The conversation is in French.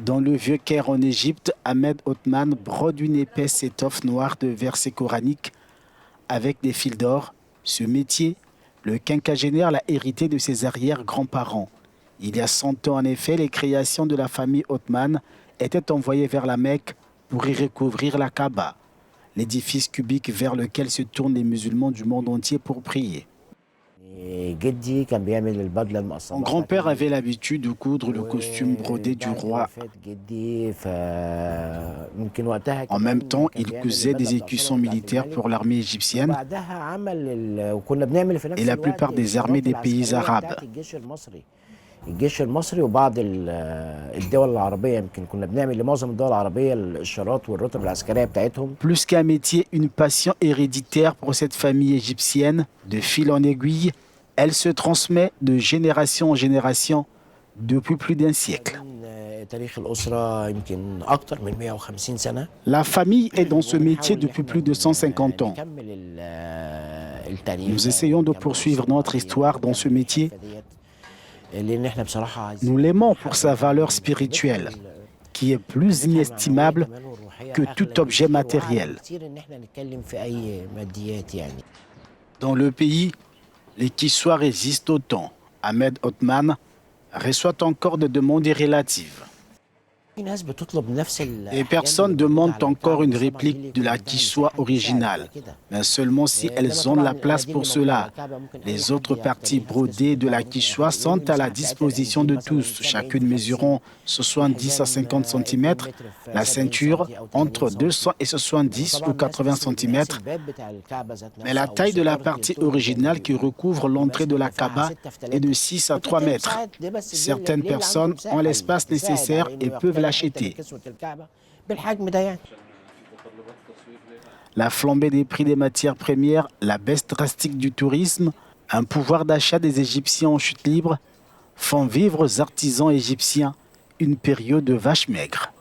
Dans le vieux Caire en Égypte, Ahmed Othman brode une épaisse étoffe noire de versets coraniques avec des fils d'or. Ce métier, le quinquagénaire l'a hérité de ses arrière-grands-parents. Il y a 100 ans, en effet, les créations de la famille Othman étaient envoyées vers la Mecque pour y recouvrir la Kaaba, l'édifice cubique vers lequel se tournent les musulmans du monde entier pour prier. Mon grand-père avait l'habitude de coudre le costume brodé du roi. En même temps, il cousait des écussons militaires pour l'armée égyptienne et la plupart des armées des pays arabes. Plus qu'un métier, une passion héréditaire pour cette famille égyptienne, de fil en aiguille, elle se transmet de génération en génération depuis plus d'un siècle. La famille est dans ce métier depuis plus de 150 ans. Nous essayons de poursuivre notre histoire dans ce métier. Nous l'aimons pour sa valeur spirituelle, qui est plus inestimable que tout objet matériel. Dans le pays, les Kissois résistent au temps. Ahmed Othman reçoit encore des demandes relatives. Et personne demande encore une réplique de la Kissois originale, mais seulement si elles ont la place pour cela. Les autres parties brodées de la Kissois sont à la disposition de tous, chacune mesurant 70 à 50 cm, la ceinture entre 200 et 70 ou 80 cm, mais la taille de la partie originale qui recouvre l'entrée de la Kaaba est de 6 à 3 mètres. Certaines personnes ont l'espace nécessaire et peuvent l'acheter. La flambée des prix des matières premières, la baisse drastique du tourisme, un pouvoir d'achat des Égyptiens en chute libre font vivre aux artisans égyptiens une période de vache maigre.